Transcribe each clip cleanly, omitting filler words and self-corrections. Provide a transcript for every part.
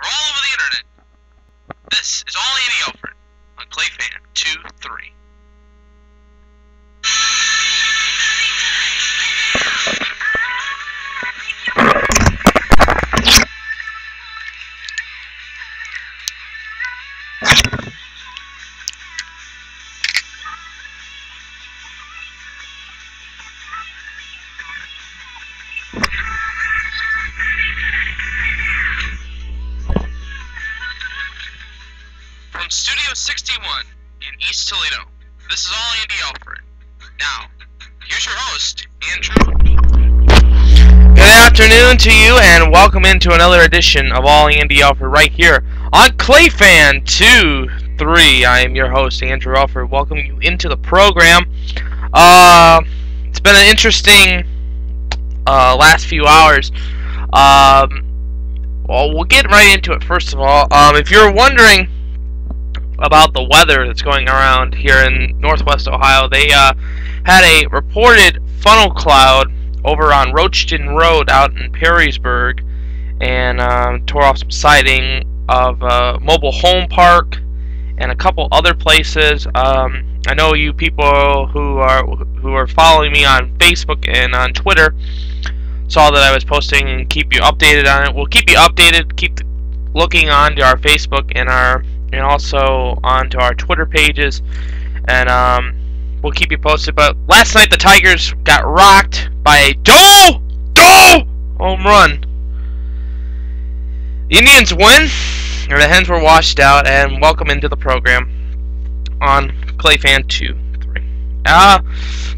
all over the internet. This is All Andy Alfred on Clayfan 2-3. From Studio 61 in East Toledo, this is All Andy Alfred. Now, here's your host, Andrew. Good afternoon to you, and welcome into another edition of All Andy Alfred right here on Clayfan 2-3. I am your host, Andrew Alfred, welcoming you into the program. It's been an interesting last few hours. Well, we'll get right into it first of all. If you're wondering about the weather that's going around here in northwest Ohio, they had a reported funnel cloud over on Roachton Road out in Perrysburg, and tore off some siding of a mobile home park and a couple other places. I know you people who are following me on Facebook and on Twitter saw that I was posting and keep you updated on it. We'll keep you updated. Keep looking onto our Facebook and also onto our Twitter pages, and we'll keep you posted. But last night the Tigers got rocked by a home run. The Indians win, or the Hens were washed out, and welcome into the program on Clayfan 2-3.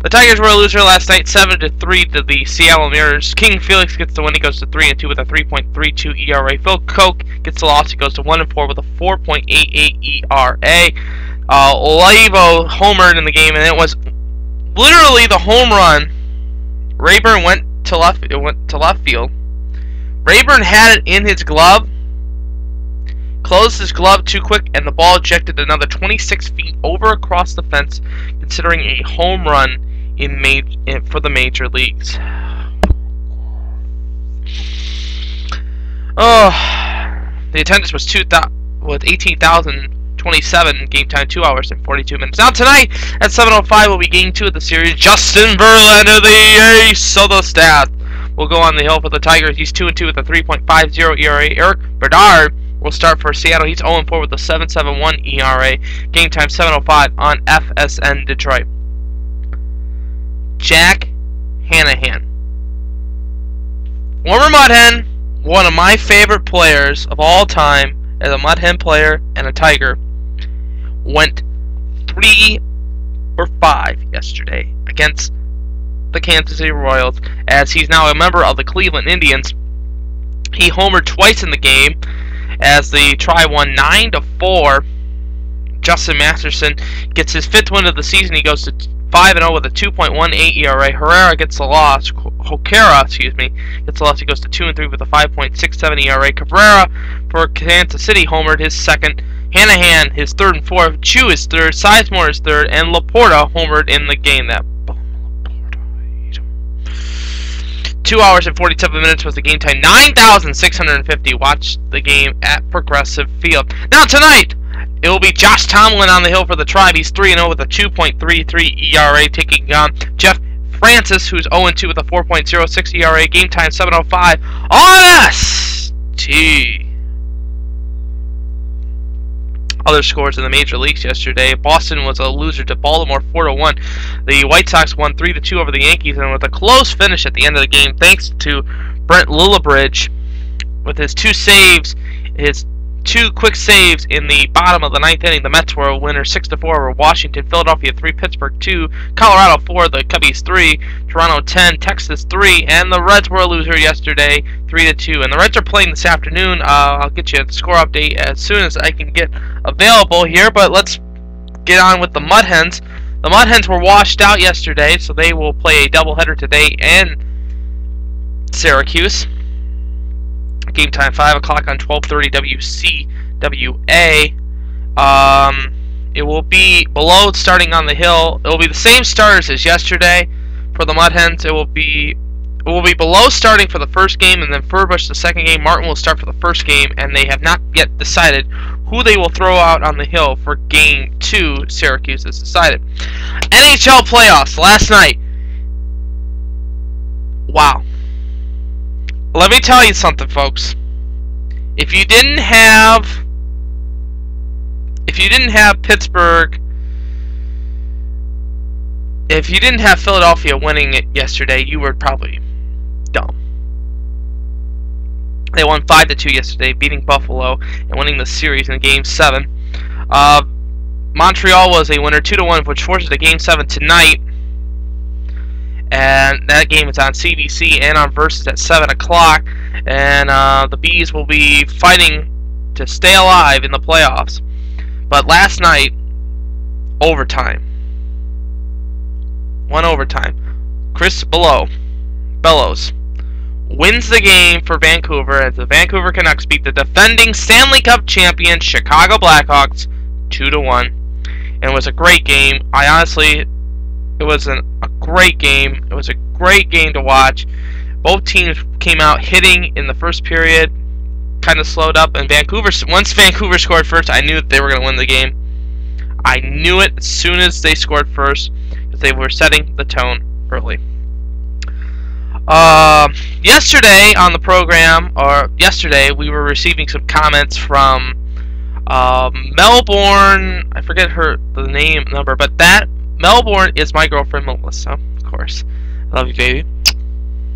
The Tigers were a loser last night, 7-3 to the Seattle Mariners. King Felix gets the win. He goes to 3-2 with a 3.32 ERA. Phil Koch gets the loss. He goes to 1-4 with a 4.88 ERA. Leivo homered in the game, and it was literally the home run. Rayburn went to left field. Rayburn had it in his glove, closed his glove too quick, and the ball ejected another 26 feet over across the fence, considering a home run for the major leagues. Oh, the attendance was 18,027. Game time 2 hours and 42 minutes. Now tonight at 7:05 will be Game 2 of the series. Justin Verlander, the ace of the stat, will go on the hill for the Tigers. He's 2-2 with a 3.50 ERA. Eric Bedard will start for Seattle. He's 0-4 with a 7.71 ERA. Game time 7:05 on FSN Detroit. Jack Hanahan, former Mud Hen, one of my favorite players of all time as a Mud Hen player and a Tiger, went 3 for 5 yesterday against the Kansas City Royals, as he's now a member of the Cleveland Indians. He homered twice in the game as the Tri won 9-4. Justin Masterson gets his 5th win of the season. He goes to 5-0 with a 2.18 ERA. Herrera gets the loss. Hokera, gets the loss. He goes to 2-3 with a 5.67 ERA. Cabrera for Kansas City homered, his 2nd. Hanahan his 3rd and 4th. Chu his 3rd. Sizemore his 3rd, and Laporta homered in the game. That 2 hours and 47 minutes was the game time. 9,650 watched the game at Progressive Field. Now tonight, it will be Josh Tomlin on the hill for the Tribe. He's 3-0 with a 2.33 ERA, taking on Jeff Francis, who's 0-2 with a 4.06 ERA. Game time 7:05 on ST. Other scores in the major leagues yesterday: Boston was a loser to Baltimore 4-1. The White Sox won 3-2 over the Yankees, and with a close finish at the end of the game, thanks to Brent Lillibridge with his 2 saves, his 2 quick saves in the bottom of the 9th inning. The Mets were a winner 6-4 over Washington. Philadelphia 3, Pittsburgh 2, Colorado 4, the Cubbies 3, Toronto 10, Texas 3, and the Reds were a loser yesterday 3-2. And the Reds are playing this afternoon. I'll get you a score update as soon as I can get available here, but let's get on with the Mud Hens. The Mud Hens were washed out yesterday, so they will play a doubleheader today in Syracuse. Game time 5 o'clock on 12:30 WCWA. It will be below starting on the hill. It will be the same starters as yesterday for the Mud Hens. It will be will be below starting for the first game, and then Furbush the second game. Martin will start for the first game, and they have not yet decided who they will throw out on the hill for Game 2. Syracuse has decided. NHL playoffs last night. Wow. Let me tell you something, folks. If you didn't have Pittsburgh, if you didn't have Philadelphia winning it yesterday, you were probably dumb. They won 5-2 yesterday, beating Buffalo and winning the series in Game 7. Montreal was a winner 2-1, which forces a Game 7 tonight. And that game is on CBC and on Versus at 7 o'clock. And the Bees will be fighting to stay alive in the playoffs. But last night, overtime. One overtime. Chris Bellows wins the game for Vancouver as the Vancouver Canucks beat the defending Stanley Cup champion Chicago Blackhawks 2-1. And it was a great game. It was a great game. It was a great game to watch. Both teams came out hitting in the first period, kind of slowed up, and once Vancouver scored first, I knew that they were going to win the game. I knew it as soon as they scored first, because they were setting the tone early. Yesterday on the program, we were receiving some comments from Melbourne. I forget the number, but that Melbourne is my girlfriend Melissa, of course. I love you, baby,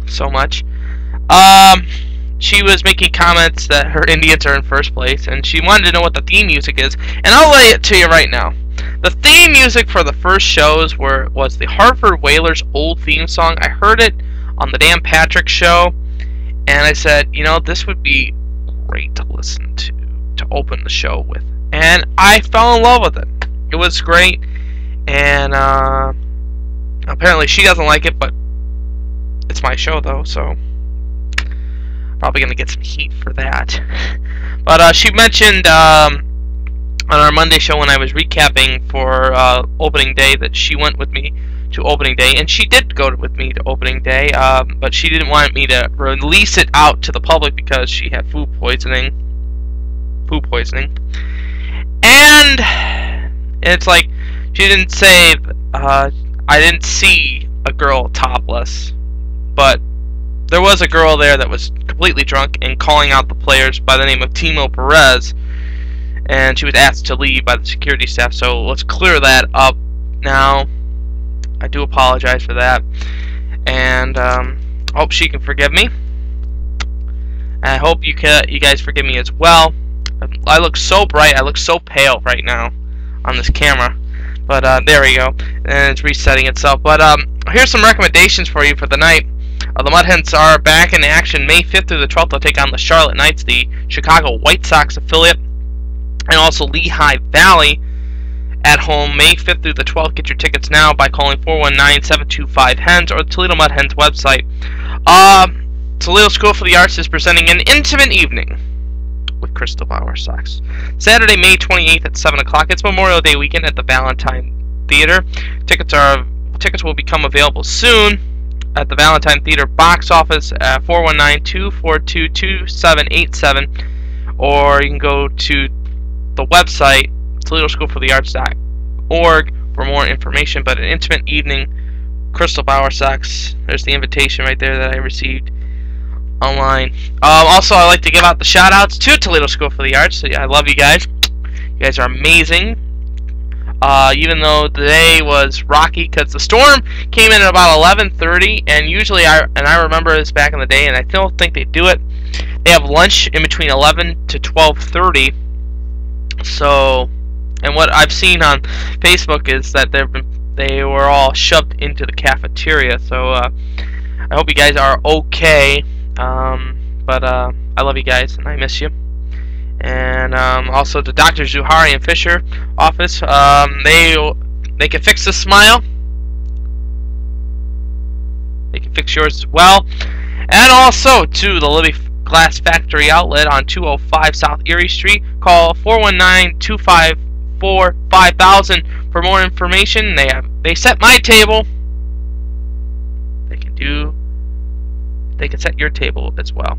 so much. She was making comments that her Indians are in first place, and she wanted to know what the theme music is, and I'll lay it to you right now. The theme music for the first shows was the Hartford Whalers' old theme song. I heard it on the Dan Patrick show, and I said, you know, this would be great to listen to open the show with, and I fell in love with it. It was great, and apparently she doesn't like it, but it's my show though, so probably gonna get some heat for that. But she mentioned on our Monday show when I was recapping for opening day that she went with me to opening day, and she did go with me to opening day, but she didn't want me to release it out to the public because she had food poisoning, and it's like she didn't say I didn't see a girl topless, but there was a girl there that was completely drunk and calling out the players by the name of Timo Perez, and she was asked to leave by the security staff. So let's clear that up now. I do apologize for that, and hope she can forgive me. And I hope you guys forgive me as well. I look so bright. I look so pale right now on this camera, but there we go, and it's resetting itself. But here's some recommendations for you for the night. The Mud Hens are back in action May 5th through the 12th. They'll take on the Charlotte Knights, the Chicago White Sox affiliate, and also Lehigh Valley at home May 5th through the 12th. Get your tickets now by calling 419-725-HENS or the Toledo Mud Hens website. Toledo School for the Arts is presenting an intimate evening with Crystal Bauer Sox. Saturday, May 28th at 7 o'clock. It's Memorial Day weekend at the Valentine Theater. Tickets will become available soon at the Valentine Theater box office at 419-242-2787, or you can go to the website ToledoSchoolForTheArts.org for more information. But an intimate evening, Crystal Bauer Sox. There's the invitation right there that I received online. Also, I'd like to give out the shout outs to Toledo School for the Arts. So, yeah, I love you guys. You guys are amazing. Even though today was rocky because the storm came in at about 11:30, and usually I remember this back in the day, and I still think they do it. They have lunch in between 11 to 12:30. So, and what I've seen on Facebook is that they were all shoved into the cafeteria. So I hope you guys are okay. But I love you guys, and I miss you. And also the Dr. Zuhari and Fisher office. They can fix the smile. They can fix yours as well. And also to the Libby Glass Factory outlet on 205 South Erie Street. Call 419-254-5000 for more information. They set my table. They can do they can set your table as well.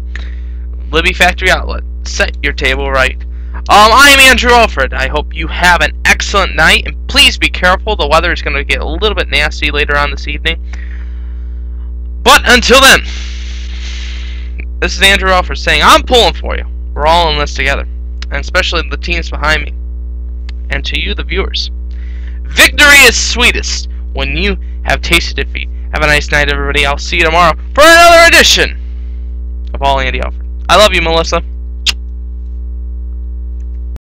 Libby Factory Outlet, set your table right. I'm Andrew Alfred. I hope you have an excellent night, and please be careful. The weather is going to get a little bit nasty later on this evening. But until then, this is Andrew Alfred saying I'm pulling for you. We're all in this together, and especially the teams behind me. And to you, the viewers, victory is sweetest when you have tasted defeat. Have a nice night, everybody. I'll see you tomorrow for another edition of All Andy Alfred. I love you, Melissa.